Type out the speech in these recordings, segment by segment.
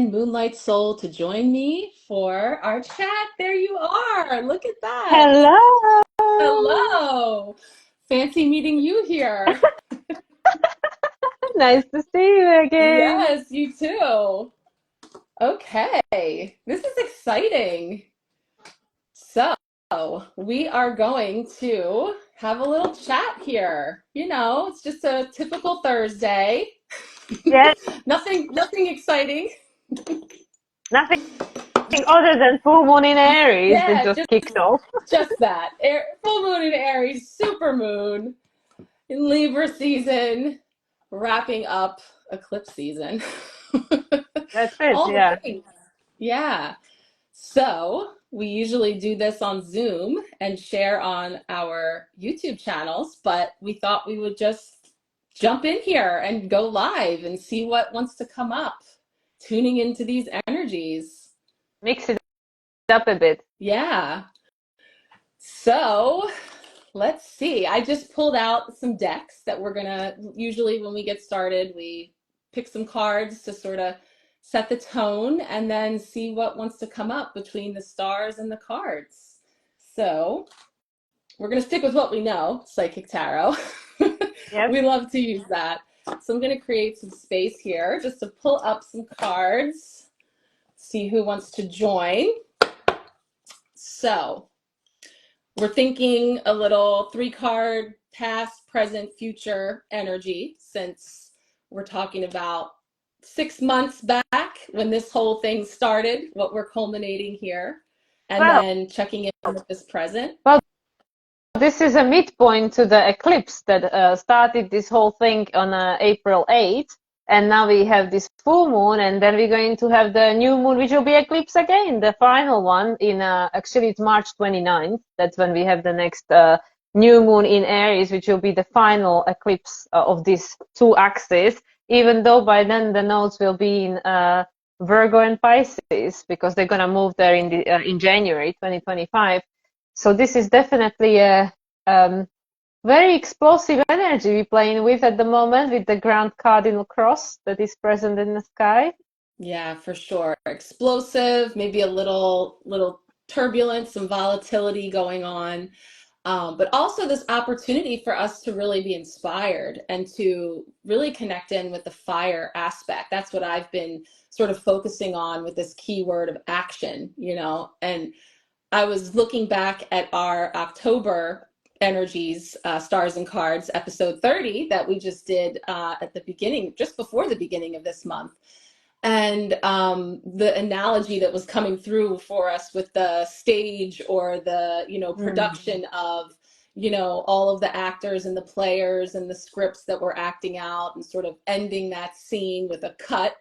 in Moonlight Soul to join me for our chat. There you are. Look at that. Hello. Hello. Fancy meeting you here. Nice to see you again. Yes, you too. Okay. This is exciting. So, we are going to have a little chat here. It's just a typical Thursday. Yes, Nothing exciting. nothing other than full moon in Aries that Yeah, just kicked off. just that. Full moon in Aries, super moon in Libra season, wrapping up eclipse season. That's it, All the yeah. things. Yeah. So we usually do this on Zoom and share on our YouTube channels, but we thought we would just jump in here and go live and see what wants to come up, tuning into these energies. Mix it up a bit. Yeah. So let's see. I just pulled out some decks that we're gonna, usually when we get started, we pick some cards to sort of set the tone and then see what wants to come up between the stars and the cards. So we're gonna stick with what we know, Psychic Tarot. Yep. We love to use that. So I'm gonna create some space here just to pull up some cards, see who wants to join. So we're thinking a little 3-card past, present, future energy, since we're talking about 6 months back when this whole thing started, what we're culminating here, and Well, then checking in with this present. well, this is a midpoint to the eclipse that started this whole thing on April 8th. And now we have this full moon, and then we're going to have the new moon, which will be eclipse again, the final one in, actually it's March 29th. That's when we have the next new moon in Aries, which will be the final eclipse of these two axes, even though by then the nodes will be in Virgo and Pisces, because they're going to move there in January 2025. So this is definitely a very explosive energy we're playing with at the moment with the Grand Cardinal Cross that is present in the sky. Yeah, for sure. Explosive, maybe a little turbulence, some volatility going on. But also this opportunity for us to really be inspired and to really connect in with the fire aspect. That's what I've been sort of focusing on with this keyword of action. And I was looking back at our October energies, stars and cards, episode 30 that we just did at the beginning, just before the beginning of this month. And the analogy that was coming through for us with the stage or the production of all of the actors and the players and the scripts that were acting out and sort of ending that scene with a cut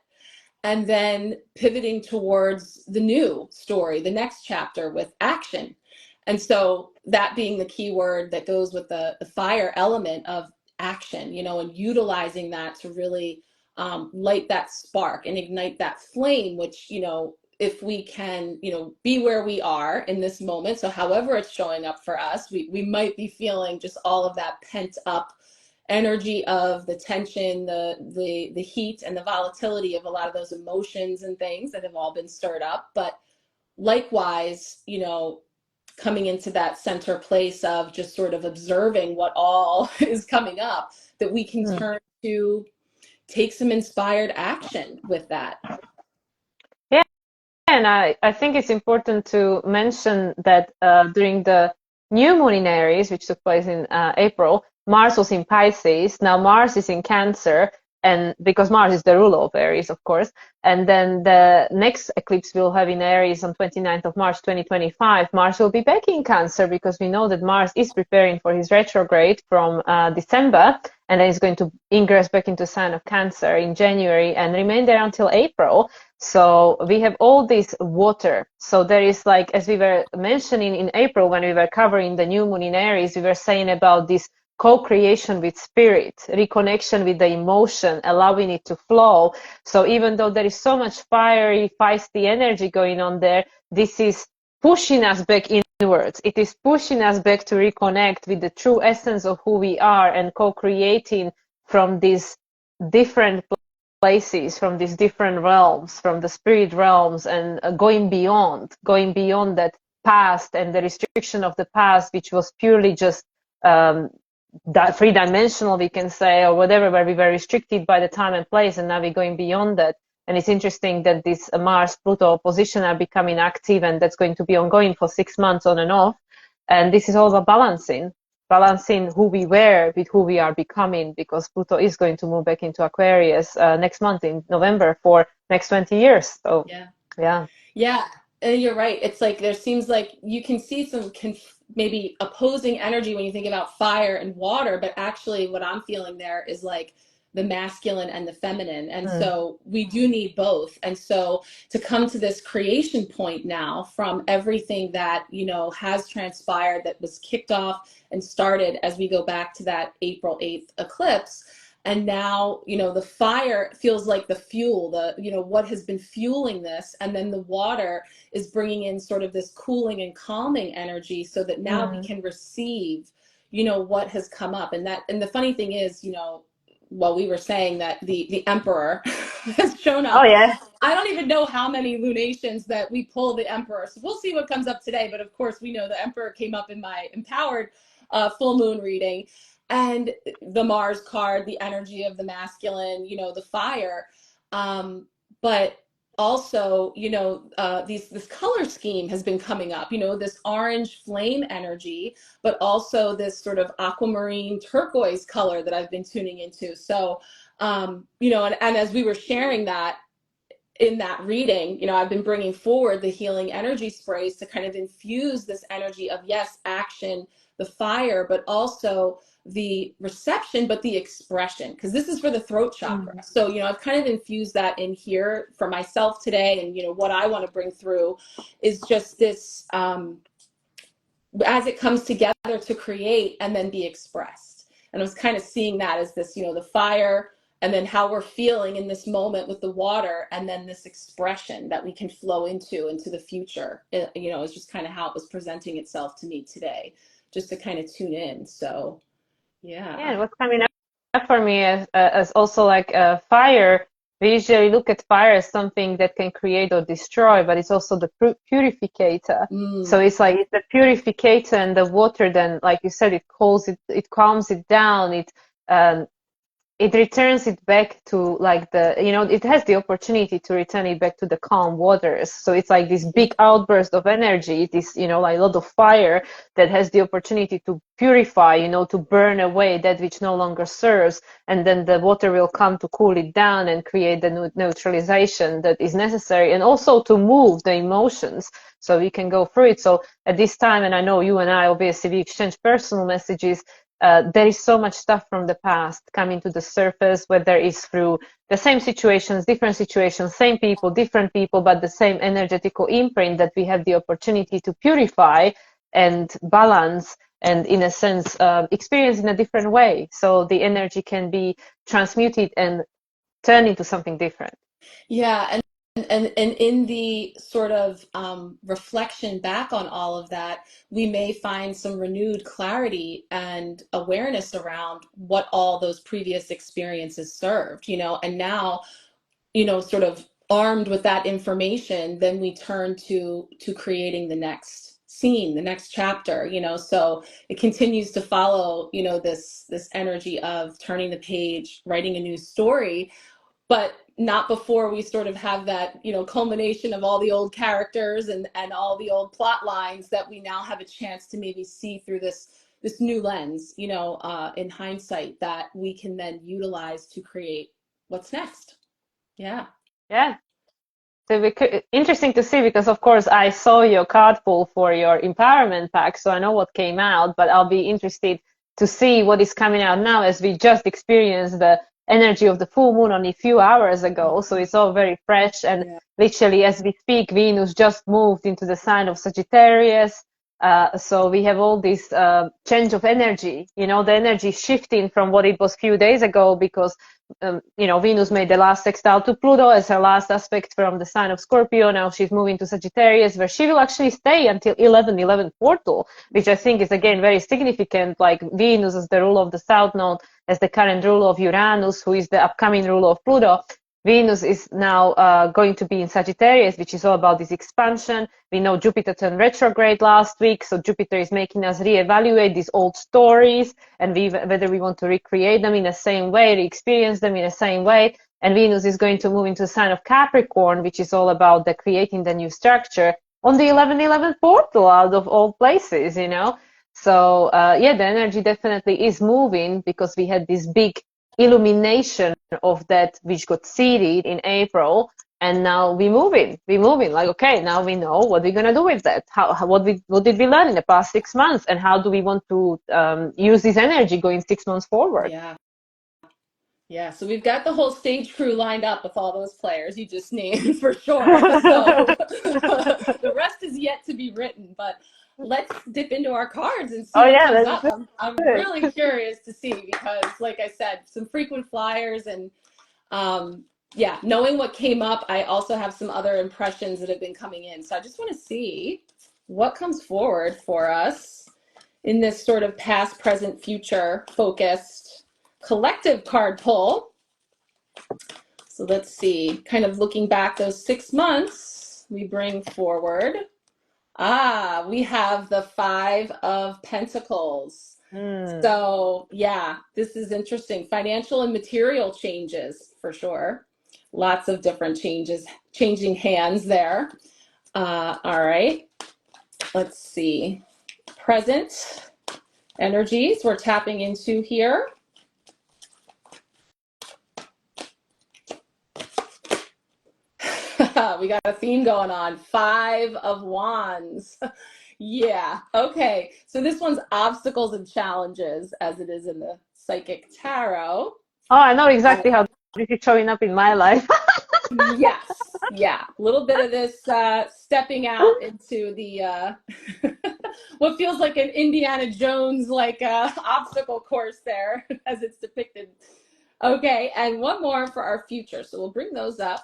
and then pivoting towards the new story, the next chapter with action. And so that being the key word that goes with the fire element of action, and utilizing that to really light that spark and ignite that flame, which, if we can, be where we are in this moment. So however it's showing up for us, we might be feeling just all of that pent up energy of the tension, the heat and the volatility of a lot of those emotions and things that have all been stirred up. But likewise, coming into that center place of just sort of observing what all is coming up, that we can turn to take some inspired action with that. Yeah, and I think it's important to mention that during the new moon in Aries, which took place in April, Mars was in Pisces. Now Mars is in Cancer, and because Mars is the ruler of Aries, of course. And then the next eclipse we'll have in Aries on 29th of March 2025, Mars will be back in Cancer, because we know that Mars is preparing for his retrograde from December, and then he's going to ingress back into sign of Cancer in January and remain there until April. So we have all this water. So there is, like, as we were mentioning in April when we were covering the new moon in Aries, we were saying about this co-creation with spirit, reconnection with the emotion, allowing it to flow. So even though there is so much fiery, feisty energy going on there, this is pushing us back inwards. It is pushing us back to reconnect with the true essence of who we are and co-creating from this different places, from these different realms, from the spirit realms, and going beyond that past and the restriction of the past, which was purely just um, that three-dimensional, we can say, or whatever, where we were restricted by the time and place, and now we're going beyond that. And it's interesting that this Mars-Pluto opposition are becoming active, and that's going to be ongoing for 6 months on and off. And this is all about balancing who we were with who we are becoming, because Pluto is going to move back into Aquarius next month in November for next 20 years. So, Yeah. yeah. Yeah, and you're right. It's like there seems like you can see some maybe opposing energy when you think about fire and water, but actually what I'm feeling there is like the masculine and the feminine. And Mm. so we do need both. And so to come to this creation point now from everything that, has transpired, that was kicked off and started as we go back to that April 8th eclipse. And now, the fire feels like the fuel, what has been fueling this. And then the water is bringing in sort of this cooling and calming energy so that now we can receive, what has come up. And the funny thing is, while we were saying that the emperor has shown Oh, up, yeah. I don't even know how many lunations that we pull the emperor. So we'll see what comes up today. But of course, we know the emperor came up in my empowered full moon reading. And the Mars card, the energy of the masculine, the fire. But also, this color scheme has been coming up, this orange flame energy, but also this sort of aquamarine turquoise color that I've been tuning into. So, and as we were sharing that, in that reading, I've been bringing forward the healing energy sprays to kind of infuse this energy of, yes, action, the fire, but also the reception, but the expression, because this is for the throat chakra. So, I've kind of infused that in here for myself today. And, what I want to bring through is just this, as it comes together to create and then be expressed. And I was kind of seeing that as this, the fire, and then how we're feeling in this moment with the water, and then this expression that we can flow into the future. It's just kind of how it was presenting itself to me today, just to kind of tune in. So, yeah. Yeah, and what's coming up for me as also like fire. We usually look at fire as something that can create or destroy, but it's also the purificator. So it's like it's the purificator, and the water then, like you said, it calms it down, it returns it back to like it has the opportunity to return it back to the calm waters. So it's like this big outburst of energy, this, like a lot of fire that has the opportunity to purify, to burn away that which no longer serves. And then the water will come to cool it down and create the neutralization that is necessary, and also to move the emotions so we can go through it. So at this time, and I know you and I, obviously, we exchange personal messages. There is so much stuff from the past coming to the surface, whether it's through the same situations, different situations, same people, different people, but the same energetical imprint that we have the opportunity to purify and balance, and in a sense, experience in a different way. So the energy can be transmuted and turned into something different. Yeah, and in the sort of reflection back on all of that, we may find some renewed clarity and awareness around what all those previous experiences served, and now, sort of armed with that information, then we turn to creating the next scene, the next chapter, so it continues to follow, this energy of turning the page, writing a new story, but not before we sort of have that, culmination of all the old characters and all the old plot lines that we now have a chance to maybe see through this new lens, in hindsight, that we can then utilize to create what's next. Yeah. Yeah. So interesting to see, because of course I saw your card pull for your empowerment pack, so I know what came out, but I'll be interested to see what is coming out now, as we just experienced the energy of the full moon only a few hours ago. So it's all very fresh, and literally as we speak, Venus just moved into the sign of Sagittarius. So we have all this change of energy, the energy shifting from what it was a few days ago, because Venus made the last sextile to Pluto as her last aspect from the sign of Scorpio. Now she's moving to Sagittarius, where she will actually stay until 11/11 portal, which I think is again very significant. Like Venus as the ruler of the South Node, as the current ruler of Uranus, who is the upcoming ruler of Pluto. Venus is now going to be in Sagittarius, which is all about this expansion. We know Jupiter turned retrograde last week, so Jupiter is making us reevaluate these old stories and whether we want to recreate them in the same way, re-experience them in the same way. And Venus is going to move into the sign of Capricorn, which is all about the creating the new structure on the 11/11 portal, out of all places, you know. So yeah, the energy definitely is moving because we had this big illumination of that which got seeded in April, and now we're moving like, okay, now we know what we're going to do with that. What did we learn in the past 6 months, and how do we want to use this energy going 6 months forward? Yeah, so we've got the whole stage crew lined up with all those players you just named for sure. So the rest is yet to be written, but let's dip into our cards and see Oh what yeah, comes let's up. do I'm it. really curious to see because, like I said, some frequent flyers and yeah, knowing what came up, I also have some other impressions that have been coming in. So I just want to see what comes forward for us in this sort of past, present, future focused collective card pull. So let's see, kind of looking back those 6 months, we bring forward, we have the Five of Pentacles. So yeah, this is interesting. Financial and material changes for sure. Lots of different changes, changing hands there. All right, let's see. Present energies we're tapping into here. We got a theme going on. Five of Wands. Yeah, okay. So this one's obstacles and challenges as it is in the Psychic Tarot. Oh, I know exactly how this is showing up in my life. Yes, yeah. A little bit of this stepping out into the what feels like an Indiana Jones like obstacle course there as it's depicted. Okay, and one more for our future. So we'll bring those up.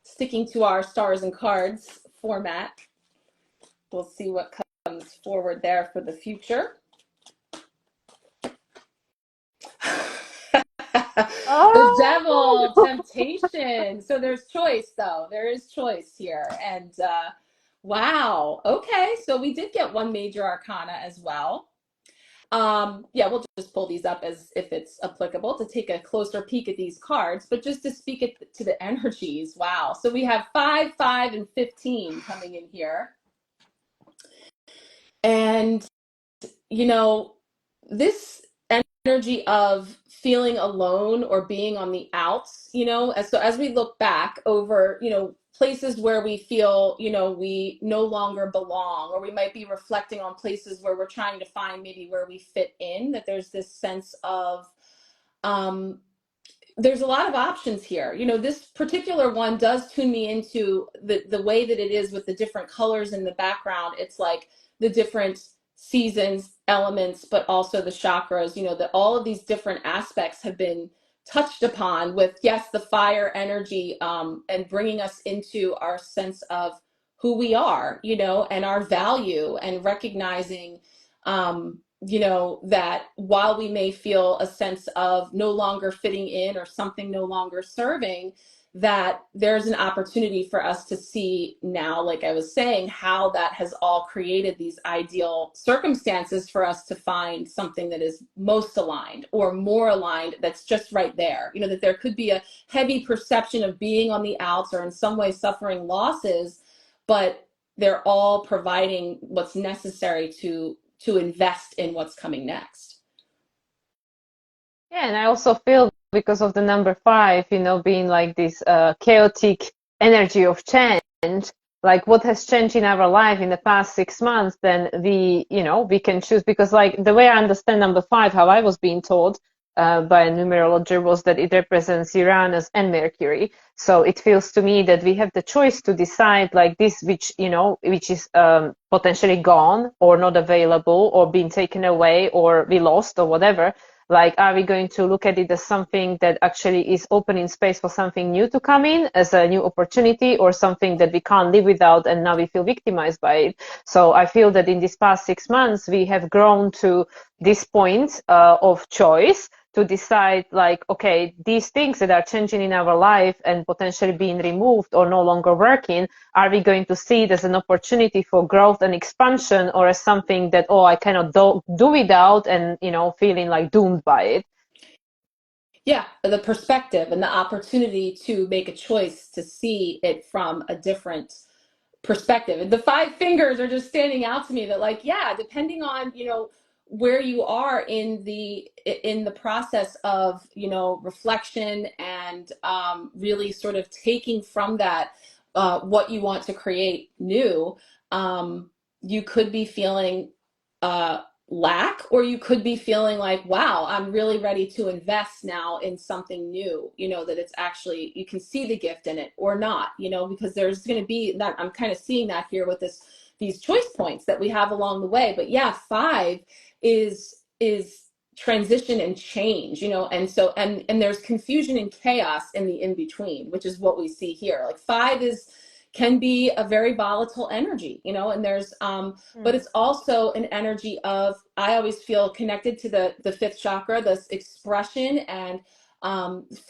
Sticking to our stars and cards format. We'll see what comes forward there for the future. The devil, temptation. So there's choice, though. There is choice here. And wow. Okay. So we did get one major arcana as well. Yeah, we'll just pull these up as if it's applicable to take a closer peek at these cards, but just to speak it to the energies. Wow. So we have 5, 5, and 15 coming in here. And, you know, this energy of feeling alone or being on the outs, you know, as we look back over, you know, places where we feel, you know, we no longer belong, or we might be reflecting on places where we're trying to find maybe where we fit in, that there's this sense of, there's a lot of options here. You know, this particular one does tune me into the way that it is with the different colors in the background. It's like the different seasons, elements, but also the chakras, you know, that all of these different aspects have been touched upon with, yes, the fire energy, and bringing us into our sense of who we are, you know, and our value, and recognizing, you know, that while we may feel a sense of no longer fitting in or something no longer serving, that there's an opportunity for us to see now, like I was saying, how that has all created these ideal circumstances for us to find something that is most aligned or more aligned, that's just right there. You know, that there could be a heavy perception of being on the outs or in some way suffering losses, but they're all providing what's necessary to invest in what's coming next. Yeah, and I also feel because of the number 5, you know, being like this chaotic energy of change, like what has changed in our life in the past 6 months, then we, you know, we can choose, because like the way I understand number 5, how I was being told by a numerologer, was that it represents Uranus and Mercury. So it feels to me that we have the choice to decide like this, which, you know, which is potentially gone or not available or being taken away or we lost or whatever. Like, are we going to look at it as something that actually is opening space for something new to come in as a new opportunity, or something that we can't live without and now we feel victimized by it? So I feel that in these past 6 months, we have grown to this point of choice to decide like, okay, these things that are changing in our life and potentially being removed or no longer working, are we going to see it as an opportunity for growth and expansion, or as something that, oh, I cannot do without, and, feeling like doomed by it? Yeah, the perspective and the opportunity to make a choice to see it from a different perspective. And the five fingers are just standing out to me that, like, yeah, depending on, where you are in the process of, reflection and really sort of taking from that what you want to create new, you could be feeling uh, lack, or you could be feeling like, wow, I'm really ready to invest now in something new, that it's actually, you can see the gift in it or not, because there's going to be that. I'm kind of seeing that here with these choice points that we have along the way. But yeah, five is transition and change, and so, and there's confusion and chaos in the in between, which is what we see here. Like five can be a very volatile energy, and there's but it's also an energy of, I always feel connected to the fifth chakra, this expression and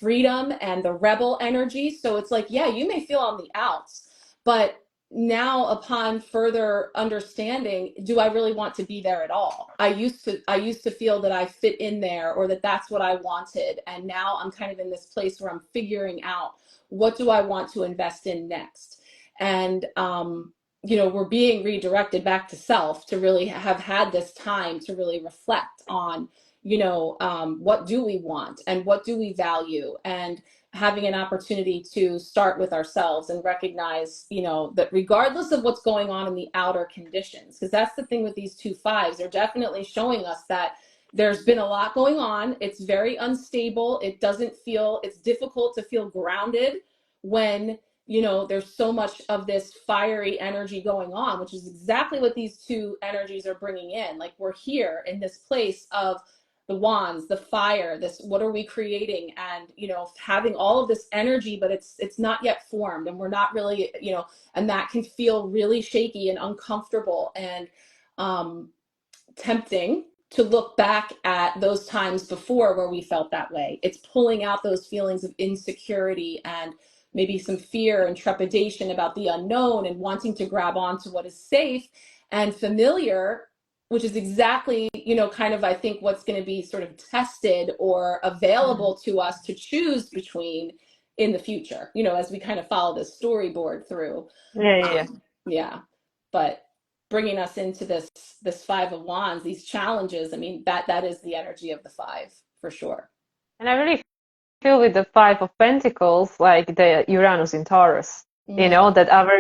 freedom and the rebel energy. So it's like, yeah, you may feel on the outs, but now upon further understanding, do I really want to be there at all? I used to feel that I fit in there, or that that's what I wanted, and now I'm kind of in this place where I'm figuring out, what do I want to invest in next? And we're being redirected back to self to really have had this time to really reflect on, what do we want and what do we value, and having an opportunity to start with ourselves and recognize, that regardless of what's going on in the outer conditions, because that's the thing with these two fives, they're definitely showing us that there's been a lot going on. It's very unstable. It's difficult to feel grounded when, there's so much of this fiery energy going on, which is exactly what these two energies are bringing in. Like, we're here in this place of the wands, the fire, this, what are we creating? And, having all of this energy, but it's not yet formed, and we're not really, and that can feel really shaky and uncomfortable and tempting to look back at those times before where we felt that way. It's pulling out those feelings of insecurity and maybe some fear and trepidation about the unknown, and wanting to grab onto what is safe and familiar, which is exactly, kind of, I think, what's going to be sort of tested or available to us to choose between in the future, as we kind of follow this storyboard through. Yeah. Yeah. But bringing us into this five of wands, these challenges, I mean, that is the energy of the five for sure. And I really feel with the Five of Pentacles, like the Uranus in Taurus, that our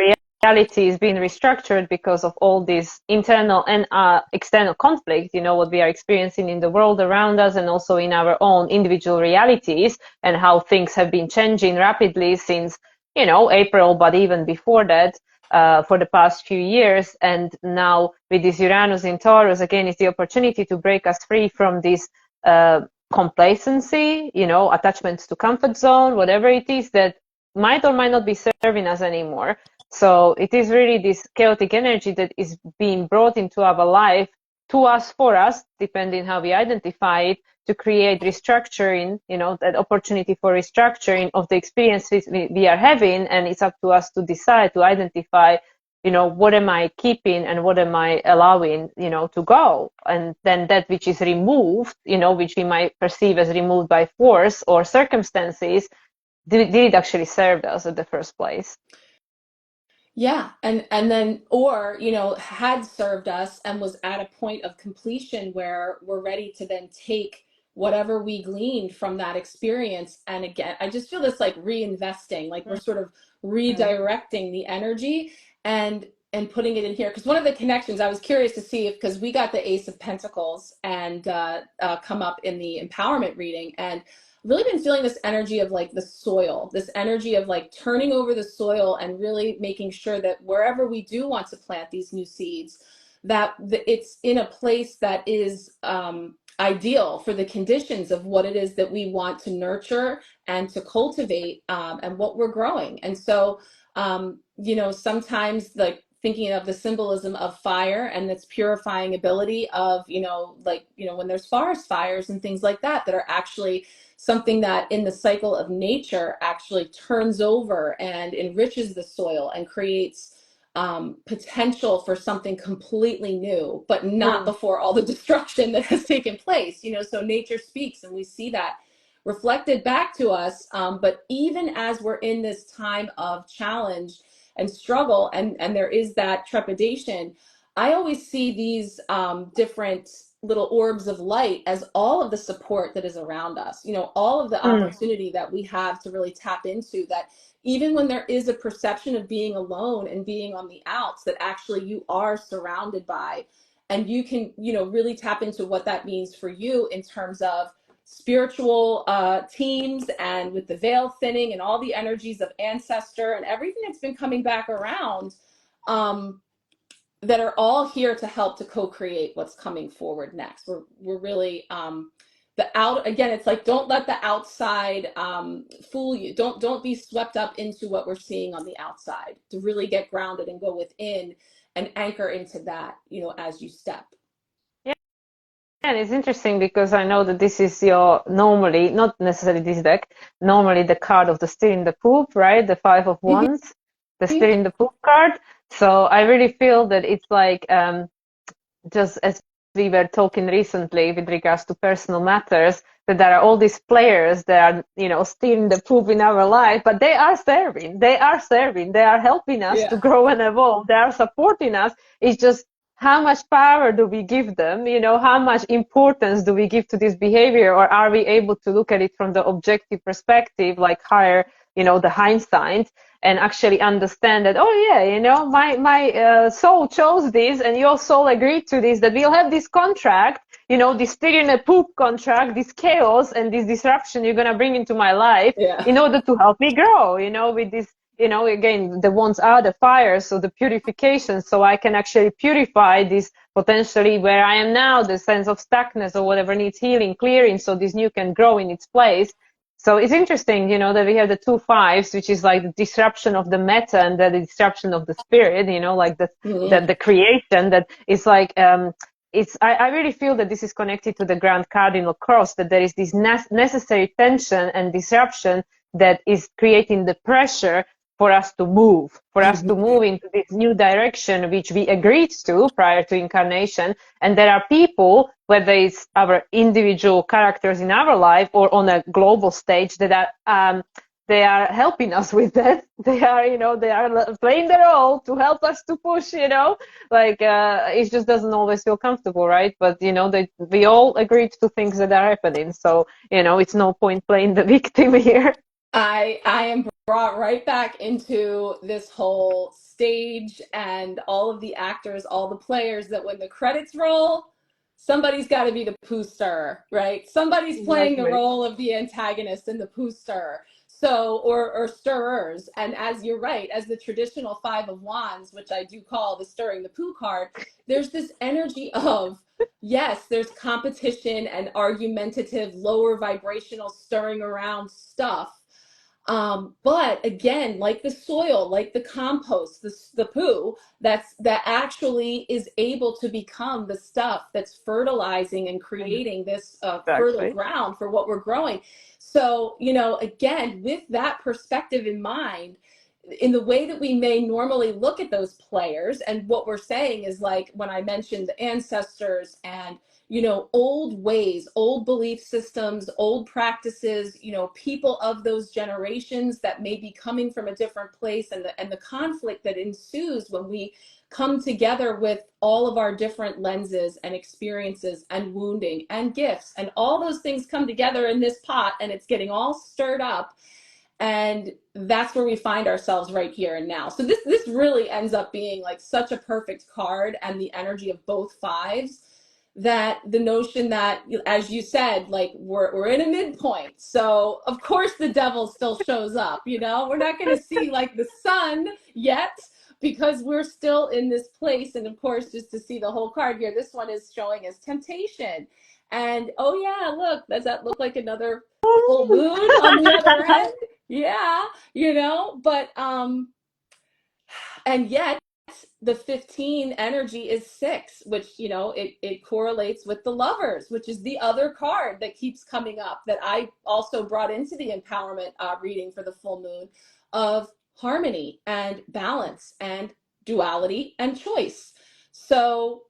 reality is being restructured because of all this internal and external conflict, what we are experiencing in the world around us, and also in our own individual realities, and how things have been changing rapidly since, April, but even before that, for the past few years. And now with this Uranus in Taurus, again, is the opportunity to break us free from this complacency, attachments to comfort zone, whatever it is that might or might not be serving us anymore. So it is really this chaotic energy that is being brought into our life, to us, for us, depending how we identify it, to create restructuring, that opportunity for restructuring of the experiences we are having. And it's up to us to decide, to identify, what am I keeping and what am I allowing, to go? And then that which is removed, which we might perceive as removed by force or circumstances, did it actually serve us at the first place? Yeah, and then, or, had served us and was at a point of completion where we're ready to then take whatever we gleaned from that experience. And again, I just feel this like reinvesting, like we're sort of redirecting the energy and putting it in here. Because one of the connections, I was curious to see if, because we got the Ace of Pentacles and come up in the empowerment reading, and really been feeling this energy of like the soil, this energy of like turning over the soil and really making sure that wherever we do want to plant these new seeds, that it's in a place that is ideal for the conditions of what it is that we want to nurture and to cultivate, and what we're growing. And so, sometimes like thinking of the symbolism of fire and its purifying ability of, like, when there's forest fires and things like that, that are actually something that in the cycle of nature actually turns over and enriches the soil and creates potential for something completely new, but not Mm. before all the destruction that has taken place. So nature speaks, and we see that reflected back to us. But even as we're in this time of challenge and struggle, and there is that trepidation, I always see these different little orbs of light as all of the support that is around us, all of the Mm. opportunity that we have to really tap into, that even when there is a perception of being alone and being on the outs, that actually you are surrounded by, and you can, really tap into what that means for you in terms of spiritual teams, and with the veil thinning and all the energies of ancestor and everything that's been coming back around, um, that are all here to help to co-create what's coming forward next. We're really the out again. It's like, don't let the outside fool you. Don't be swept up into what we're seeing on the outside. To really get grounded and go within and anchor into that, as you step. Yeah, and it's interesting because I know that this is your normally, not necessarily this deck, normally the card of the steering the poop, right? The Five of Wands, the steering the poop card. So I really feel that it's like just as we were talking recently with regards to personal matters, that there are all these players that are, steering the poop in our life, but they are serving, they are helping us to Yeah. grow and evolve, they are supporting us. It's just how much power do we give them? How much importance do we give to this behavior, or are we able to look at it from the objective perspective, like higher, the hindsight, and actually understand that, oh yeah, my soul chose this, and your soul agreed to this, that we'll have this contract, this steering a poop contract, this chaos and this disruption you're going to bring into my life Yeah. in order to help me grow, with this, again, the ones are the fire, so the purification, so I can actually purify this potentially where I am now, the sense of stuckness or whatever needs healing, clearing, so this new can grow in its place. So it's interesting, that we have the two fives, which is like the disruption of the meta and the disruption of the spirit, like Mm-hmm. the creation, that is like, I really feel that this is connected to the Grand Cardinal Cross, that there is this necessary tension and disruption that is creating the pressure for us to move, into this new direction, which we agreed to prior to incarnation. And there are people, whether it's our individual characters in our life or on a global stage, that are they are helping us with that. They are, they are playing the role to help us to push, like it just doesn't always feel comfortable, right? But we all agreed to things that are happening, so it's no point playing the victim here. I am brought right back into this whole stage and all of the actors, all the players, that when the credits roll, somebody's got to be the poo stirrer, right? Somebody's playing the Exactly. role of the antagonist and the poo stirrer. So, or stirrers. And as you're right, as the traditional Five of Wands, which I do call the stirring the poo card, there's this energy of, yes, there's competition and argumentative, lower vibrational, stirring around stuff. But again, like the soil, like the compost, the poo, that actually is able to become the stuff that's fertilizing and creating this fertile Exactly. ground for what we're growing. So, again, with that perspective in mind, in the way that we may normally look at those players, and what we're saying is, like when I mentioned the ancestors and old ways, old belief systems, old practices, people of those generations that may be coming from a different place, and the conflict that ensues when we come together with all of our different lenses and experiences and wounding and gifts, and all those things come together in this pot, and it's getting all stirred up. And that's where we find ourselves right here and now. So this really ends up being like such a perfect card, and the energy of both fives, that the notion that, as you said, like we're in a midpoint, so of course the devil still shows up. We're not going to see like the sun yet, because we're still in this place. And of course, just to see the whole card here, this one is showing as temptation. And oh yeah, look, does that look like another full moon on the other end? Yeah, but and yet the 15 energy is 6, which, it correlates with the lovers, which is the other card that keeps coming up that I also brought into the empowerment reading for the full moon, of harmony and balance and duality and choice. So,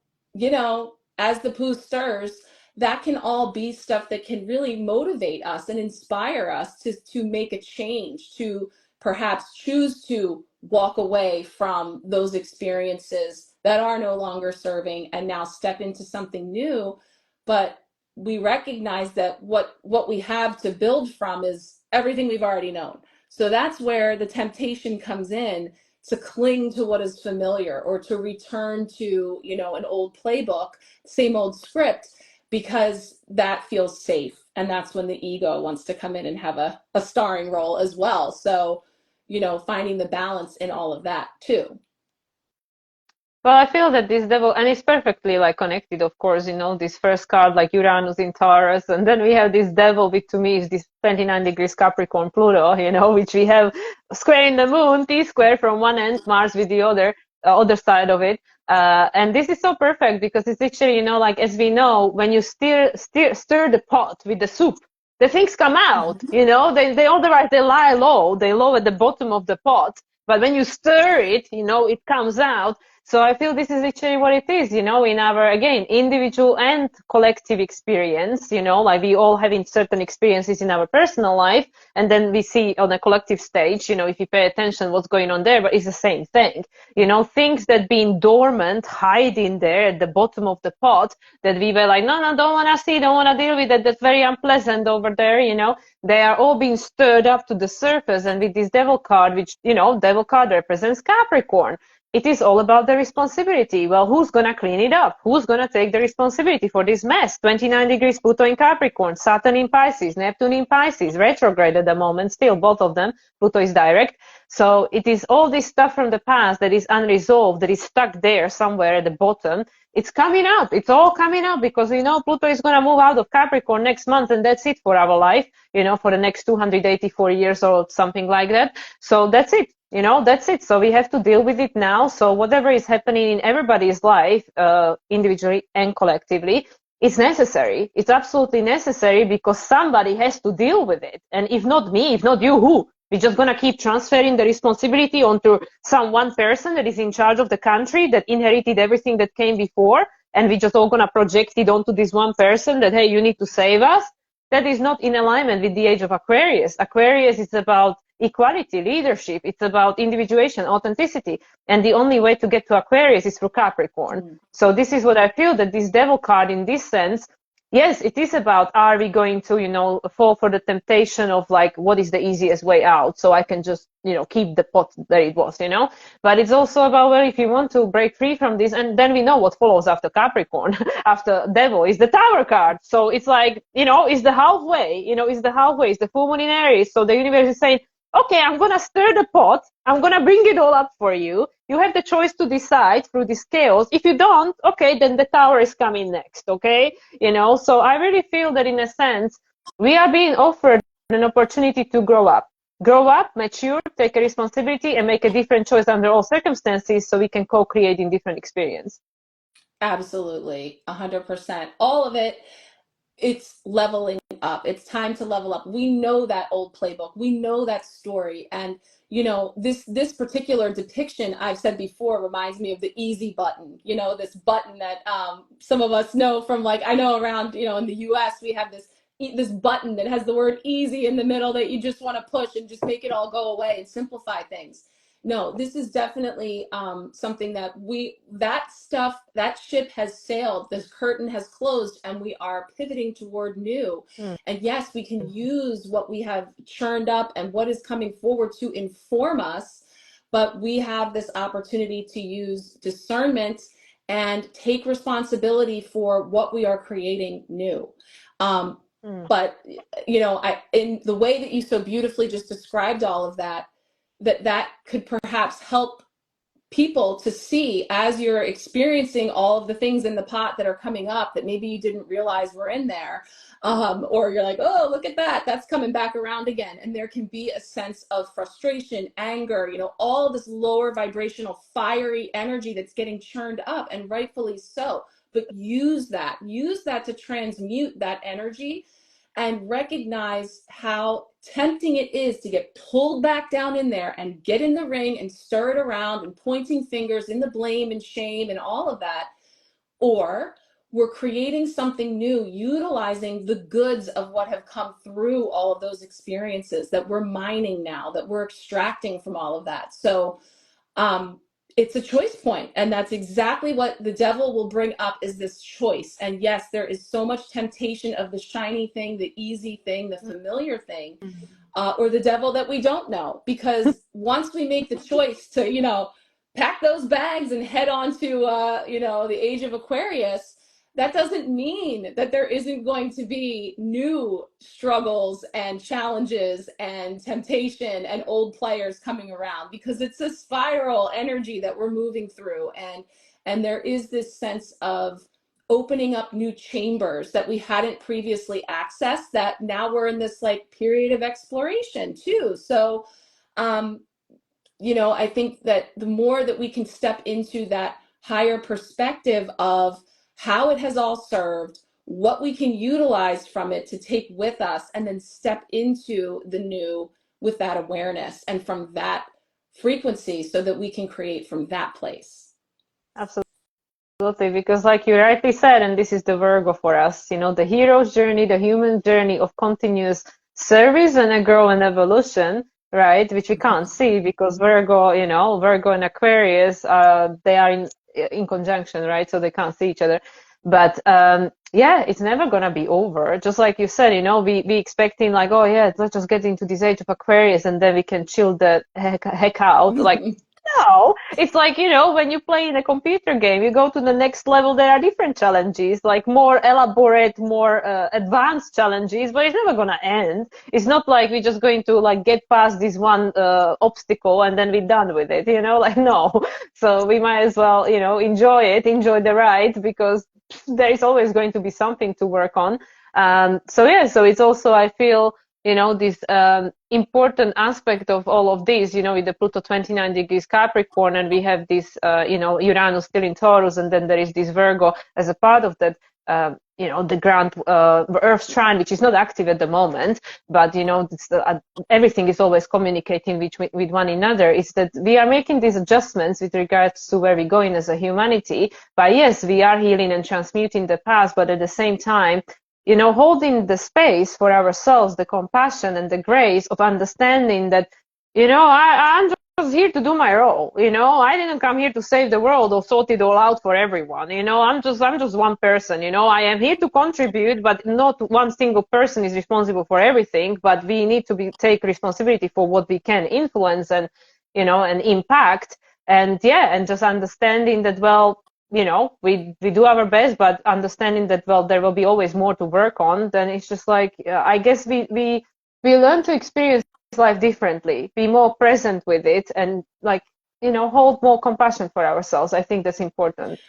as the poo stirs, that can all be stuff that can really motivate us and inspire us to make a change, to perhaps choose to walk away from those experiences that are no longer serving and now step into something new. But we recognize that what we have to build from is everything we've already known. So that's where the temptation comes in, to cling to what is familiar, or to return to, an old playbook, same old script, because that feels safe. And that's when the ego wants to come in and have a starring role as well. So, finding the balance in all of that too. Well, I feel that this devil, and it's perfectly like connected, of course, this first card, like Uranus in Taurus, and then we have this devil, which to me is this 29 degrees Capricorn Pluto, which we have square in the moon, T square from one end, Mars with the other side of it. And this is so perfect because it's actually, like, as we know, when you stir the pot with the soup, the things come out, they otherwise they lie low, they low at the bottom of the pot. But when you stir it, it comes out. So I feel this is actually what it is, in our, again, individual and collective experience, like we all having certain experiences in our personal life, and then we see on a collective stage, if you pay attention what's going on there, but it's the same thing, things that been dormant, hiding there at the bottom of the pot, that we were like, no, don't want to see, don't want to deal with it, that's very unpleasant over there, they are all being stirred up to the surface. And with this devil card, which, devil card represents Capricorn, it is all about the responsibility. Well, who's going to clean it up? Who's going to take the responsibility for this mess? 29 degrees Pluto in Capricorn, Saturn in Pisces, Neptune in Pisces, retrograde at the moment, still both of them. Pluto is direct. So it is all this stuff from the past that is unresolved, that is stuck there somewhere at the bottom. It's coming out. It's all coming out because, Pluto is going to move out of Capricorn next month, and that's it for our life, for the next 284 years or something like that. So that's it. That's it. So we have to deal with it now. So whatever is happening in everybody's life, individually and collectively, it's necessary. It's absolutely necessary because somebody has to deal with it. And if not me, if not you, who? We're just going to keep transferring the responsibility onto some one person that is in charge of the country that inherited everything that came before. And we just all going to project it onto this one person that, hey, you need to save us. That is not in alignment with the age of Aquarius. Aquarius is about equality, leadership. It's about individuation, authenticity. And the only way to get to Aquarius is through Capricorn. So this is what I feel, that this devil card in this sense, yes, it is about, are we going to, fall for the temptation of like, what is the easiest way out? So I can just, keep the pot there it was, but it's also about, well, if you want to break free from this, and then we know what follows after Capricorn, after devil is the Tower card. So it's like, it's the halfway, it's the full moon in Aries. So the universe is saying, okay, I'm going to stir the pot. I'm going to bring it all up for you. You have the choice to decide through this chaos. If you don't, okay, then the Tower is coming next, okay? So I really feel that in a sense, we are being offered an opportunity to grow up, mature, take a responsibility, and make a different choice under all circumstances so we can co-create in different experience. Absolutely, 100%. All of it, it's leveling up. It's time to level up. We know that old playbook. We know that story. And this particular depiction, I've said before, reminds me of the easy button. This button that some of us know from, like, I know around, in the US, we have this button that has the word easy in the middle that you just want to push and just make it all go away and simplify things. No, this is definitely something that that ship has sailed, this curtain has closed, and we are pivoting toward new. And yes, we can use what we have churned up and what is coming forward to inform us, but we have this opportunity to use discernment and take responsibility for what we are creating new. But in the way that you so beautifully just described all of that, that could perhaps help people to see as you're experiencing all of the things in the pot that are coming up that maybe you didn't realize were in there. Or you're like, oh, look at that, that's coming back around again. And there can be a sense of frustration, anger, all this lower vibrational, fiery energy that's getting churned up, and rightfully so. But use that to transmute that energy and recognize how tempting it is to get pulled back down in there and get in the ring and stir it around and pointing fingers in the blame and shame and all of that. Or we're creating something new, utilizing the goods of what have come through all of those experiences that we're mining now, that we're extracting from all of that. So it's a choice point, and that's exactly what the devil will bring up, is this choice. And yes, there is so much temptation of the shiny thing, the easy thing, the familiar thing, or the devil that we don't know. Because once we make the choice to, pack those bags and head on to, the age of Aquarius, that doesn't mean that there isn't going to be new struggles and challenges and temptation and old players coming around, because it's a spiral energy that we're moving through. And there is this sense of opening up new chambers that we hadn't previously accessed, that now we're in this like period of exploration too. So I think that the more that we can step into that higher perspective of how it has all served, what we can utilize from it to take with us, and then step into the new with that awareness and from that frequency, so that we can create from that place. Absolutely, because like you rightly said, and this is the Virgo for us, the hero's journey, the human journey of continuous service and a growth and evolution, right? Which we can't see because Virgo and Aquarius, they are in conjunction, right? So they can't see each other. But yeah, it's never gonna be over. Just like you said, we expecting like, oh yeah, let's just get into this age of Aquarius and then we can chill the heck out. Like, no, it's like, when you play in a computer game, you go to the next level, there are different challenges, like more elaborate, more advanced challenges, but it's never going to end. It's not like we're just going to like get past this one obstacle and then we're done with it, like no. So we might as well, enjoy it, enjoy the ride, because there is always going to be something to work on. So yeah, so it's also, I feel, this important aspect of all of this, with the Pluto 29 degrees Capricorn, and we have this, Uranus still in Taurus, and then there is this Virgo as a part of that, the grand Earth trine, which is not active at the moment, but, everything is always communicating with one another, is that we are making these adjustments with regards to where we're going as a humanity. But yes, we are healing and transmuting the past, but at the same time, holding the space for ourselves, the compassion and the grace of understanding that, I'm just here to do my role. I didn't come here to save the world or sort it all out for everyone. I'm just one person. I am here to contribute, but not one single person is responsible for everything. But we need to take responsibility for what we can influence and, and impact. And yeah, and just understanding that, well, we do our best, but understanding that, well, there will be always more to work on. Then it's just like, I guess we learn to experience life differently, be more present with it, and like, hold more compassion for ourselves. I think that's important.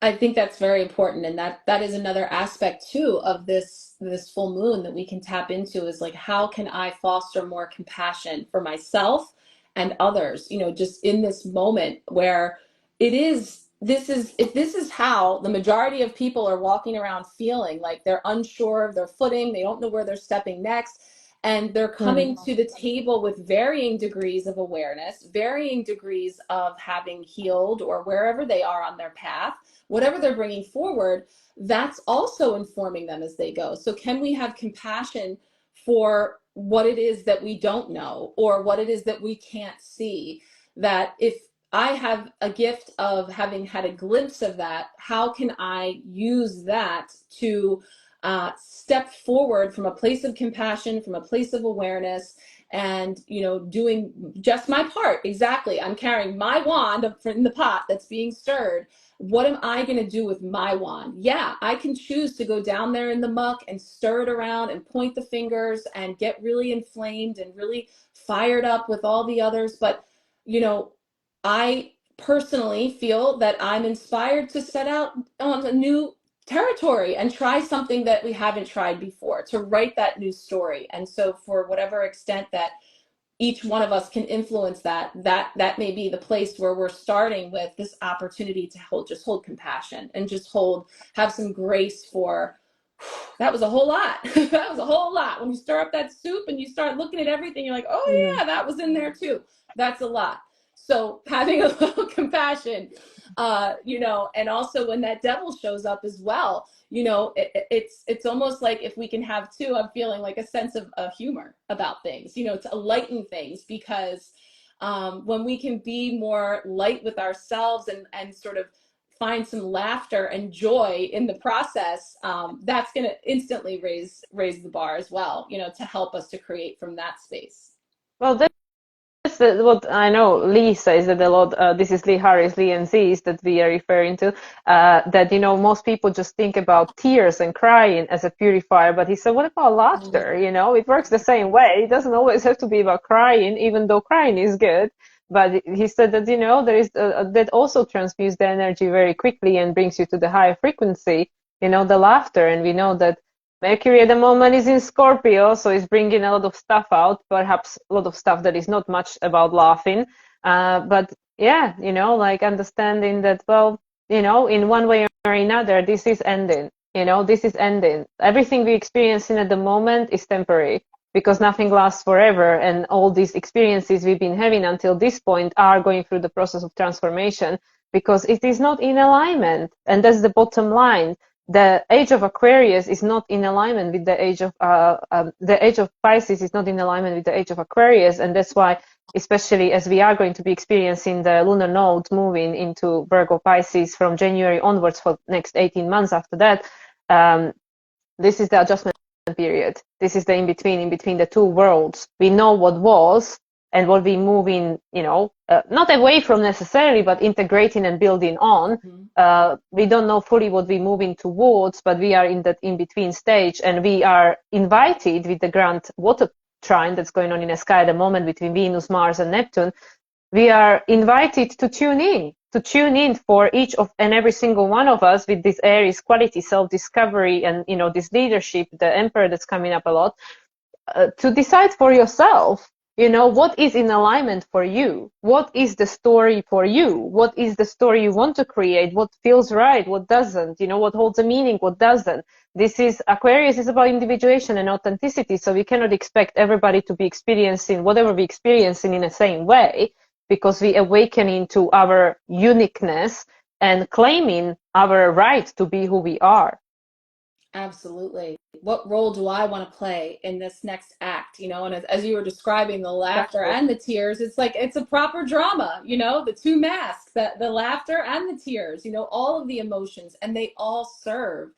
I think that's very important, and that is another aspect too of this full moon that we can tap into, is like, how can I foster more compassion for myself and others, just in this moment where if this is how the majority of people are walking around, feeling like they're unsure of their footing, they don't know where they're stepping next, and they're coming to the table with varying degrees of awareness, varying degrees of having healed, or wherever they are on their path, whatever they're bringing forward, that's also informing them as they go. So can we have compassion for what it is that we don't know, or what it is that we can't see? That if I have a gift of having had a glimpse of that, how can I use that to step forward from a place of compassion, from a place of awareness, and doing just my part? Exactly, I'm carrying my wand in the pot that's being stirred. What am I going to do with my wand? Yeah, I can choose to go down there in the muck and stir it around and point the fingers and get really inflamed and really fired up with all the others. But I personally feel that I'm inspired to set out on a new territory and try something that we haven't tried before, to write that new story. And so, for whatever extent that each one of us can influence that may be the place where we're starting with this opportunity to hold compassion and just have some grace for that was a whole lot. That was a whole lot. When you stir up that soup and you start looking at everything, you're like, oh Mm. yeah, that was in there too. That's a lot. So having a little compassion, and also when that devil shows up as well, it's almost like if we can have too, I'm feeling like a sense of humor about things, to lighten things, because when we can be more light with ourselves and sort of find some laughter and joy in the process, that's going to instantly raise the bar as well, to help us to create from that space. Well, that's what I know. Lee says that a lot. This is Lee Harris, Lee and Z's that we are referring to. That most people just think about tears and crying as a purifier, but he said, what about Mm. laughter? It works the same way. It doesn't always have to be about crying, even though crying is good. But he said that there is that also transmutes the energy very quickly and brings you to the higher frequency. The laughter, and we know that Mercury at the moment is in Scorpio, so it's bringing a lot of stuff out, perhaps a lot of stuff that is not much about laughing. But yeah, like understanding that, well, in one way or another, this is ending. This is ending. Everything we experiencing at the moment is temporary because nothing lasts forever. And all these experiences we've been having until this point are going through the process of transformation because it is not in alignment. And that's the bottom line. The age of Aquarius is not in alignment with the age of Pisces is not in alignment with the age of Aquarius, and that's why, especially as we are going to be experiencing the lunar node moving into Virgo Pisces from January onwards for next 18 months after that, this is the adjustment period. This is the in between the two worlds. We know what was and what we moving, not away from necessarily, but integrating and building on. Mm-hmm. We don't know fully what we're moving towards, but we are in that in between stage, and we are invited with the grand water trine that's going on in the sky at the moment between Venus, Mars, and Neptune. We are invited to tune in for each of and every single one of us with this Aries quality, self-discovery, and this leadership, the Emperor that's coming up a lot, to decide for yourself, what is in alignment for you, what is the story for you, what is the story you want to create, what feels right, what doesn't, what holds a meaning, what doesn't. Aquarius is about individuation and authenticity, so we cannot expect everybody to be experiencing whatever we're experiencing in the same way, because we awaken into our uniqueness and claiming our right to be who we are. Absolutely. What role do I want to play in this next act? And as you were describing the laughter Exactly. and the tears, it's like it's a proper drama, the two masks, the laughter and the tears, all of the emotions, and they all serve.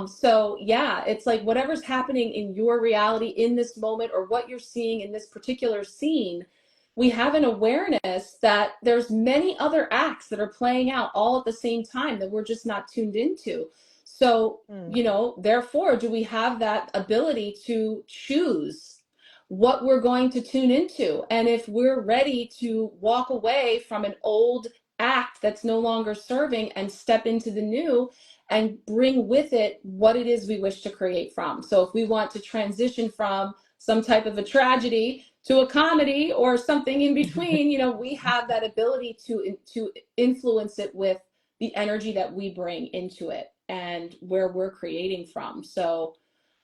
So yeah, it's like whatever's happening in your reality in this moment, or what you're seeing in this particular scene, we have an awareness that there's many other acts that are playing out all at the same time that we're just not tuned into. So, Mm. therefore, do we have that ability to choose what we're going to tune into? And if we're ready to walk away from an old act that's no longer serving and step into the new and bring with it what it is we wish to create from. So, if we want to transition from some type of a tragedy to a comedy or something in between, we have that ability to influence it with the energy that we bring into it and where we're creating from. So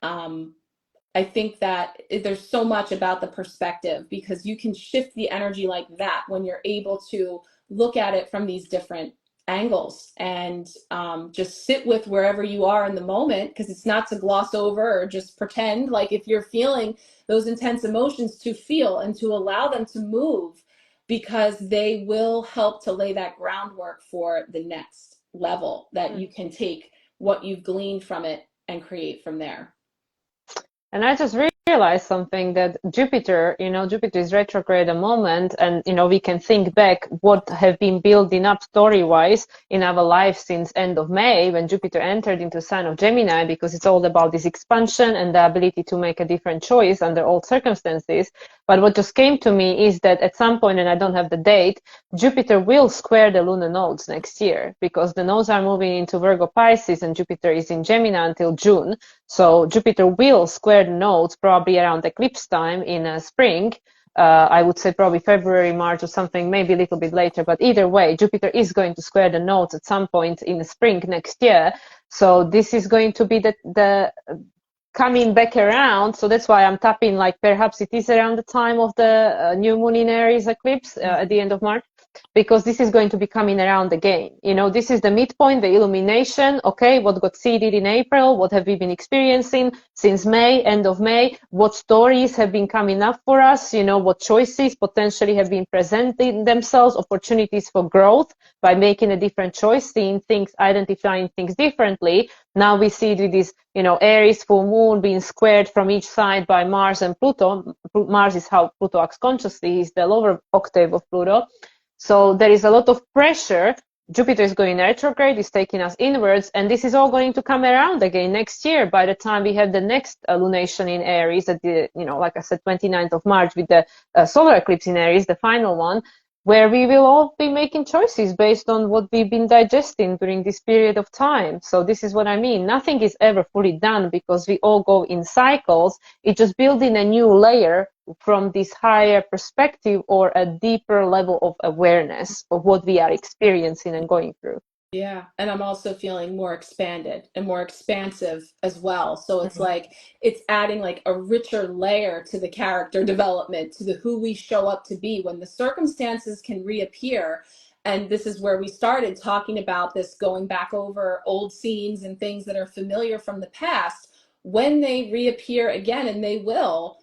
um, I think that there's so much about the perspective, because you can shift the energy like that when you're able to look at it from these different angles and just sit with wherever you are in the moment, because it's not to gloss over or just pretend. Like, if you're feeling those intense emotions, to feel and to allow them to move, because they will help to lay that groundwork for the next level, that you can take what you've gleaned from it and create from there. And I just really realize something, that Jupiter, Jupiter is retrograde at the moment, and we can think back what have been building up story-wise in our life since end of May when Jupiter entered into sign of Gemini, because it's all about this expansion and the ability to make a different choice under all circumstances. But what just came to me is that at some point, and I don't have the date, Jupiter will square the lunar nodes next year, because the nodes are moving into Virgo Pisces and Jupiter is in Gemini until June. So Jupiter will square the nodes probably around eclipse time in spring. I would say probably February, March or something, maybe a little bit later. But either way, Jupiter is going to square the nodes at some point in the spring next year. So this is going to be the coming back around. So that's why I'm tapping, like perhaps it is around the time of the new moon in Aries eclipse at the end of March, because this is going to be coming around again. This is the midpoint, the illumination. Okay, what got seeded in April? What have we been experiencing since May, end of May? What stories have been coming up for us? What choices potentially have been presenting themselves, opportunities for growth by making a different choice, seeing things, identifying things differently. Now we see it with this, Aries full moon being squared from each side by Mars and Pluto. Mars is how Pluto acts consciously, is the lower octave of Pluto. So there is a lot of pressure. Jupiter is going retrograde, is taking us inwards, and this is all going to come around again next year by the time we have the next lunation in Aries at the, like I said, 29th of March with the solar eclipse in Aries, the final one, where we will all be making choices based on what we've been digesting during this period of time. So this is what I mean. Nothing is ever fully done because we all go in cycles. It's just building a new layer from this higher perspective or a deeper level of awareness of what we are experiencing and going through. Yeah, and I'm also feeling more expanded and more expansive as well. So it's Mhm. like it's adding like a richer layer to the character development, to the who we show up to be when the circumstances can reappear. And this is where we started talking about this, going back over old scenes and things that are familiar from the past. When they reappear again, and they will,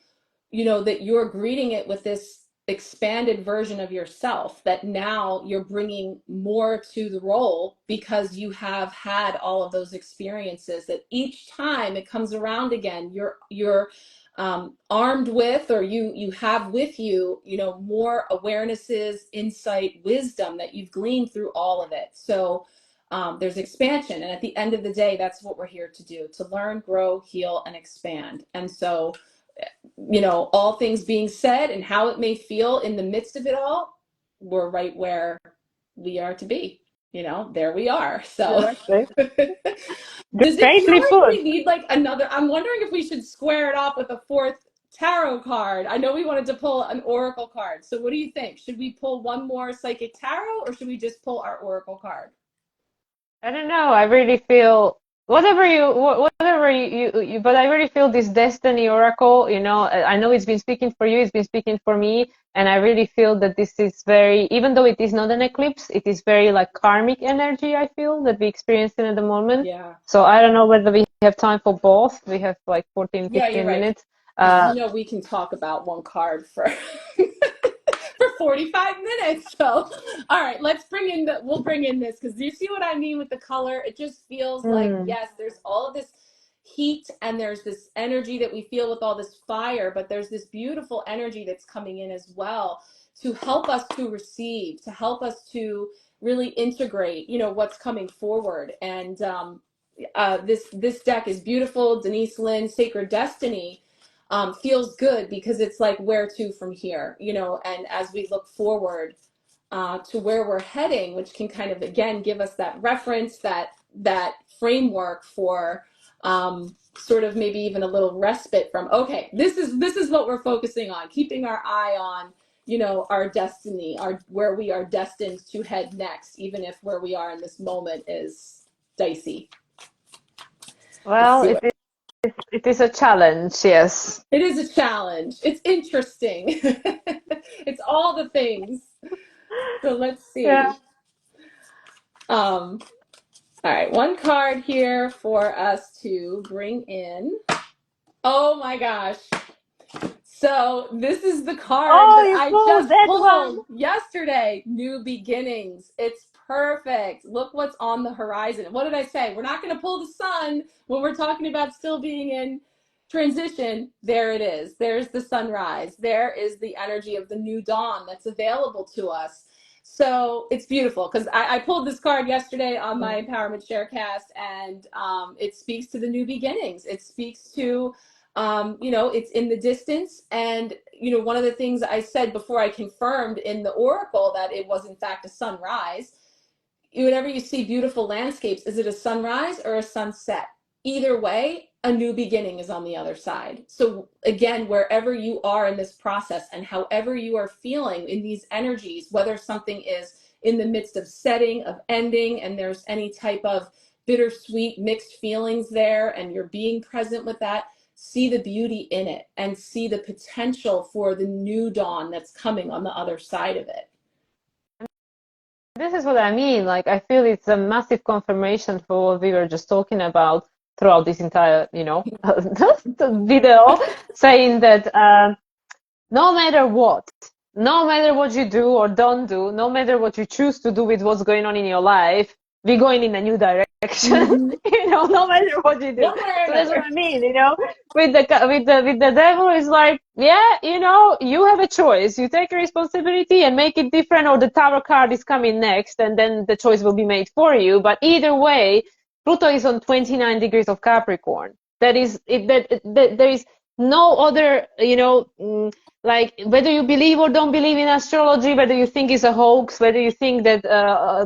that you're greeting it with this expanded version of yourself, that now you're bringing more to the role because you have had all of those experiences, that each time it comes around again, you're armed with, or you have with you, more awarenesses, insight, wisdom that you've gleaned through all of it. So there's expansion, and at the end of the day, that's what we're here to do, to learn, grow, heal, and expand. And so all things being said and how it may feel in the midst of it all, we're right where we are to be. There we are. So Exactly. does it feel Greatly like put. we need like another? I'm wondering if we should square it off with a fourth tarot card. I know we wanted to pull an oracle card. So what do you think? Should we pull one more psychic tarot, or should we just pull our oracle card? I don't know. I really feel whatever you, but I really feel this destiny oracle, I know it's been speaking for you, it's been speaking for me, and I really feel that this is very, even though it is not an eclipse, it is very like karmic energy, I feel, that we experiencing at the moment. Yeah. So I don't know whether we have time for both. We have like 14, Yeah, you're 15 right. minutes. Because Uh, we can talk about one card for for 45 minutes. So, all right, we'll bring in this, because you see what I mean with the color? It just feels like, mm, yes, there's all of this heat and there's this energy that we feel with all this fire, but there's this beautiful energy that's coming in as well to help us to receive, to help us to really integrate, what's coming forward. And this deck is beautiful. Denise Lynn, Sacred Destiny, feels good because it's like, where to from here, and as we look forward to where we're heading, which can kind of again give us that reference, that framework for sort of maybe even a little respite from, okay, this is what we're focusing on, keeping our eye on our destiny, our where we are destined to head next, even if where we are in this moment is dicey. Let's well, see it what is, it is a challenge, yes. it is. A challenge. It's interesting. It's all the things. So let's Yeah. see. Um, all right, one card here for us to bring in. Oh my gosh. So this is the card Oh, that you I pulled just that one. pulled yesterday. New beginnings. It's perfect. Look what's on the horizon. What did I say? We're not going to pull the sun when we're talking about still being in transition, there it is. There's the sunrise. There is the energy of the new dawn that's available to us. So it's beautiful because I pulled this card yesterday on my Empowerment Sharecast, and it speaks to the new beginnings. It speaks to, it's in the distance. And, one of the things I said before I confirmed in the oracle that it was in fact a sunrise, whenever you see beautiful landscapes, is it a sunrise or a sunset? Either way, a new beginning is on the other side. So again, wherever you are in this process and however you are feeling in these energies, whether something is in the midst of setting, of ending, and there's any type of bittersweet mixed feelings there, and you're being present with that, see the beauty in it and see the potential for the new dawn that's coming on the other side of it. This is what I mean. Like, I feel it's a massive confirmation for what we were just talking about throughout this entire, the video, saying that no matter what you do or don't do, no matter what you choose to do with what's going on in your life, we're going in a new direction. No matter what you do. So that's what I mean, with the devil is like, yeah, you have a choice. You take a responsibility and make it different, or the Tower card is coming next, and then the choice will be made for you. But either way, Pluto is on 29 degrees of Capricorn. That is, there is no other, like, whether you believe or don't believe in astrology, whether you think it's a hoax, whether you think that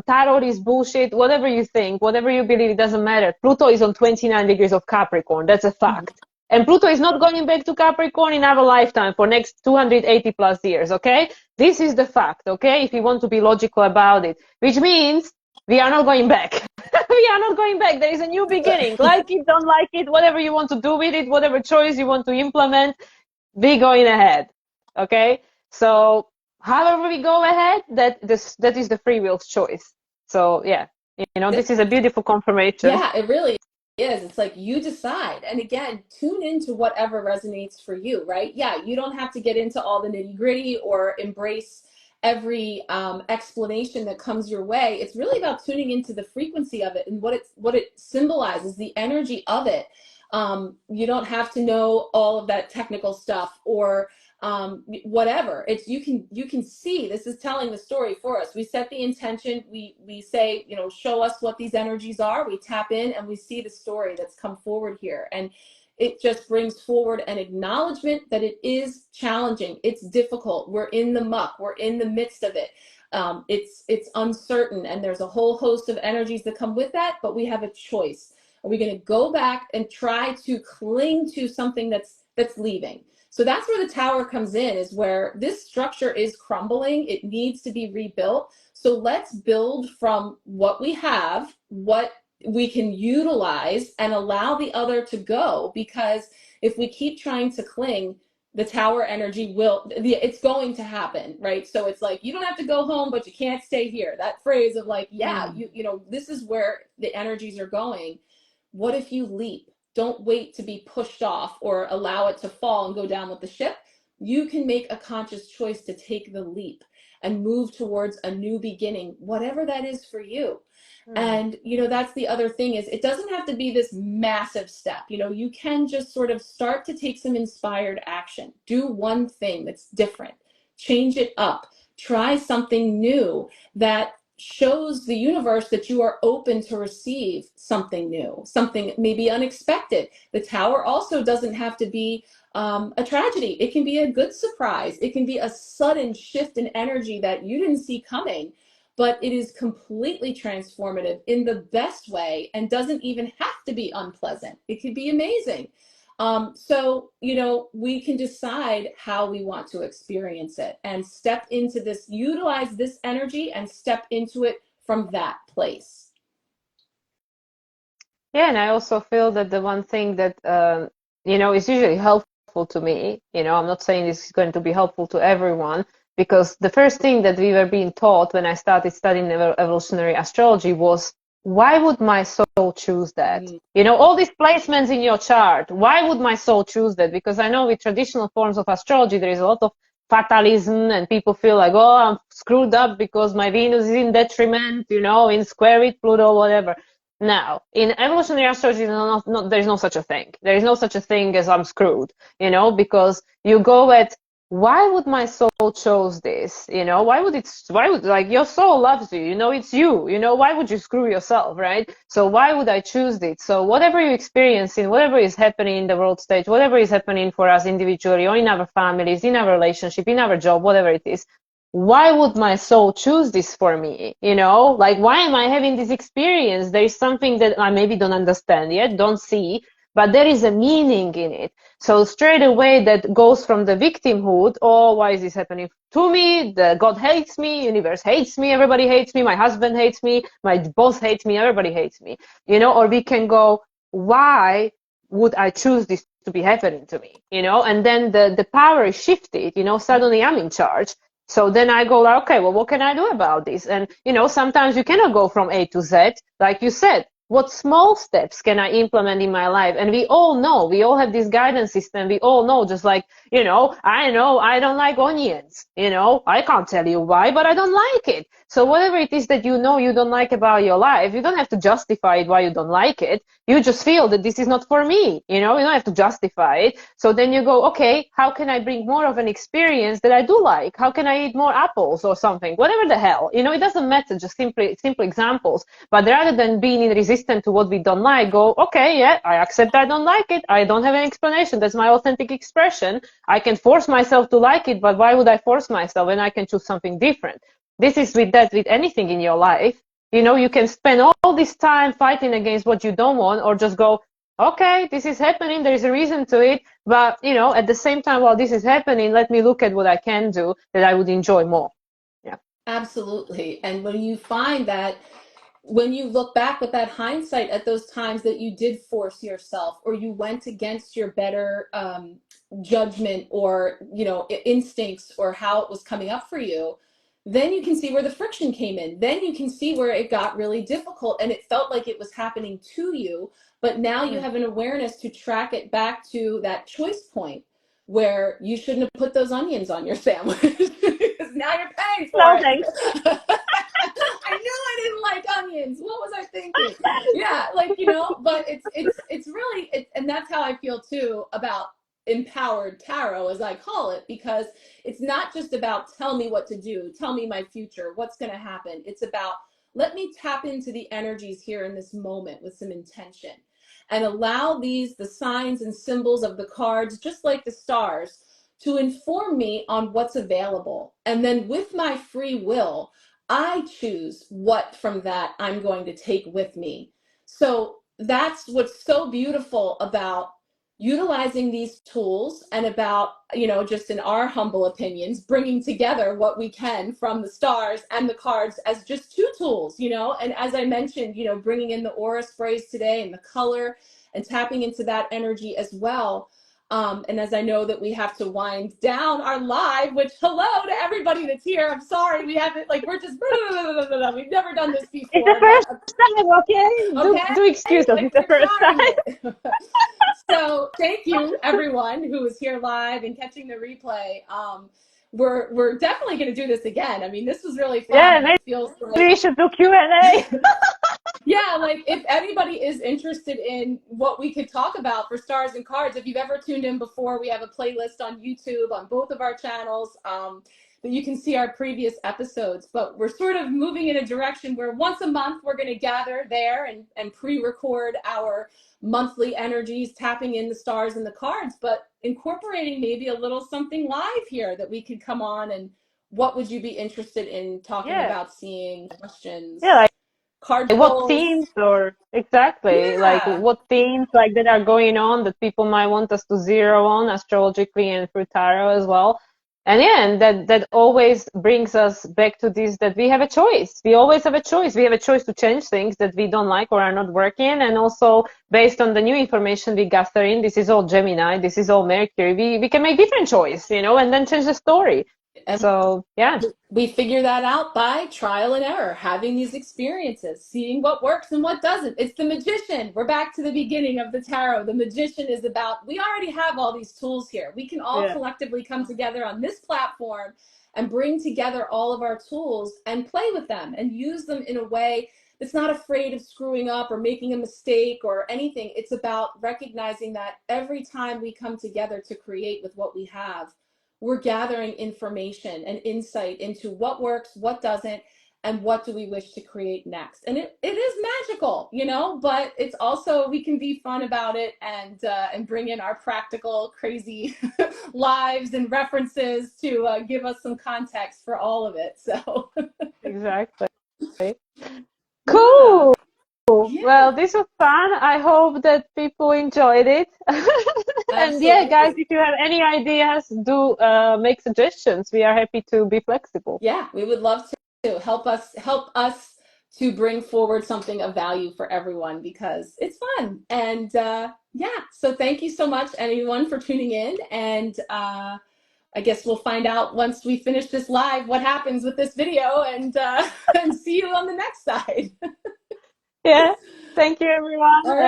tarot is bullshit, whatever you think, whatever you believe, it doesn't matter. Pluto is on 29 degrees of Capricorn. That's a fact. And Pluto is not going back to Capricorn in our lifetime for next 280 plus years, okay? This is the fact, okay? If you want to be logical about it, which means we are not going back. We are not going back. There is a new beginning. Like it, don't like it, whatever you want to do with it, whatever choice you want to implement, be going ahead. Okay, so however we go ahead, that is the free will's choice. So yeah, this is a beautiful confirmation. Yeah, it really is. It's like you decide. And again, tune into whatever resonates for you, right? Yeah, you don't have to get into all the nitty gritty or embrace every explanation that comes your way. It's really about tuning into the frequency of it and what it symbolizes, the energy of it. You don't have to know all of that technical stuff or whatever. It's you can see this is telling the story for us. We set the intention, we say, show us what these energies are, we tap in and we see the story that's come forward here, and it just brings forward an acknowledgement that it is challenging, it's difficult, we're in the muck, we're in the midst of it. It's uncertain, and there's a whole host of energies that come with that, but we have a choice. Are we going to go back and try to cling to something that's leaving? So that's where the Tower comes in, is where this structure is crumbling. It needs to be rebuilt. So let's build from what we have, what we can utilize, and allow the other to go. Because if we keep trying to cling, the Tower energy it's going to happen, right? So it's like, you don't have to go home, but you can't stay here. That phrase of like, yeah, this is where the energies are going. What if you leap? Don't wait to be pushed off or allow it to fall and go down with the ship. You can make a conscious choice to take the leap and move towards a new beginning, whatever that is for you. And, that's the other thing, is it doesn't have to be this massive step. You can just sort of start to take some inspired action. Do one thing that's different. Change it up. Try something new that shows the universe that you are open to receive something new, something maybe unexpected. The Tower also doesn't have to be a tragedy. It can be a good surprise. It can be a sudden shift in energy that you didn't see coming, but it is completely transformative in the best way and doesn't even have to be unpleasant. It could be amazing. So, we can decide how we want to experience it and step into this, utilize this energy and step into it from that place. Yeah, and I also feel that the one thing that, is usually helpful to me, I'm not saying this is going to be helpful to everyone, because the first thing that we were being taught when I started studying evolutionary astrology was, why would my soul choose that? All these placements in your chart, why would my soul choose that? Because I know with traditional forms of astrology, there is a lot of fatalism, and people feel like, oh, I'm screwed up because my Venus is in detriment, in square with Pluto, whatever. Now, in evolutionary astrology, there's no such a thing. There is no such a thing as I'm screwed, because you go at why would my soul chose this? Why would like your soul loves you, it's you, why would you screw yourself, right? So why would I choose it? So whatever you experience in whatever is happening in the world stage, whatever is happening for us individually or in our families, in our relationship, in our job, whatever it is, why would my soul choose this for me? Like, why am I having this experience? There is something that I maybe don't understand yet, don't see, but there is a meaning in it. So straight away that goes from the victimhood. Oh, why is this happening to me? The God hates me, universe hates me, everybody hates me, my husband hates me, my boss hates me, everybody hates me, or we can go, why would I choose this to be happening to me? And then the power is shifted, suddenly I'm in charge. So then I go like, okay, well, what can I do about this? And, sometimes you cannot go from A to Z. Like you said, what small steps can I implement in my life? And we all know, we all have this guidance system. We all know, just like, I know I don't like onions. I can't tell you why, but I don't like it. So whatever it is that you don't like about your life, you don't have to justify it why you don't like it. You just feel that this is not for me. You don't have to justify it. So then you go, okay, how can I bring more of an experience that I do like? How can I eat more apples or something? Whatever the hell, it doesn't matter, just simple examples. But rather than being resistant to what we don't like, go, okay, yeah, I accept I don't like it. I don't have an explanation. That's my authentic expression. I can force myself to like it, but why would I force myself when I can choose something different? This is with anything in your life. You can spend all this time fighting against what you don't want, or just go, okay, this is happening. There is a reason to it. But, at the same time, while this is happening, let me look at what I can do that I would enjoy more. Yeah. Absolutely. And when you find that, when you look back with that hindsight at those times that you did force yourself, or you went against your better judgment, or instincts, or how it was coming up for you, then you can see where the friction came in. Then you can see where it got really difficult and it felt like it was happening to you. But now you Mm. have an awareness to track it back to that choice point where you shouldn't have put those onions on your sandwich because now you're paying for No, it. thanks. I knew I didn't like onions. What was I thinking? Yeah, like, but it's really and that's how I feel too about empowered tarot, as I call it, because it's not just about tell me what to do, tell me my future, what's going to happen. It's about let me tap into the energies here in this moment with some intention, and allow the signs and symbols of the cards, just like the stars, to inform me on what's available. And then with my free will, I choose what from that I'm going to take with me. So that's what's so beautiful about utilizing these tools, and about, just in our humble opinions, bringing together what we can from the stars and the cards as just two tools, and as I mentioned, bringing in the aura sprays today and the color and tapping into that energy as well. And as I know that we have to wind down our live, which hello to everybody that's here. I'm sorry we haven't, like, we're just we've never done this It's the before, but first time, okay? okay, Do excuse us, like it's the we're first trying time. it. So thank you everyone who is here live and catching the replay. We're definitely going to do this again. I mean, this was really fun, Yeah, and maybe it feels we like should do Q&A. yeah, like if anybody is interested in what we could talk about for stars and cards, if you've ever tuned in before, we have a playlist on YouTube on both of our channels, that you can see our previous episodes. But we're sort of moving in a direction where once a month we're going to gather there and pre-record our monthly energies, tapping in the stars and the cards, but incorporating maybe a little something live here that we could come on. And what would you be interested in talking Yeah. about, seeing Yeah, questions, card what pulls? themes, or exactly like Yeah. what themes like that are going on that people might want us to zero on astrologically and through tarot as well. And yeah, and that always brings us back to this, that we have a choice. We always have a choice. We have a choice to change things that we don't like or are not working. And also based on the new information we gather in, this is all Gemini, this is all Mercury, we can make different choice, and then change the story. And So yeah. we figure that out by trial and error, having these experiences, seeing what works and what doesn't. It's the magician. We're back to the beginning of the tarot. The magician is about, we already have all these tools here. We can all Yeah. collectively come together on this platform and bring together all of our tools and play with them and use them in a way it's not afraid of screwing up or making a mistake or anything. It's about recognizing that every time we come together to create with what we have, we're gathering information and insight into what works, what doesn't, and what do we wish to create next. And it is magical, you know, but it's also, we can be fun about it and bring in our practical crazy lives and references to give us some context for all of it. So Exactly. yeah, Cool. yeah, Well, this was fun. I hope that people enjoyed it. And yeah, guys, absolutely. if you have any ideas, do make suggestions. We are happy to be flexible. Yeah, we would love to help us to bring forward something of value for everyone because it's fun. And yeah, so thank you so much, anyone, for tuning in. And I guess we'll find out once we finish this live what happens with this video, and and see you on the next side. Yeah. Thank you, everyone. All right.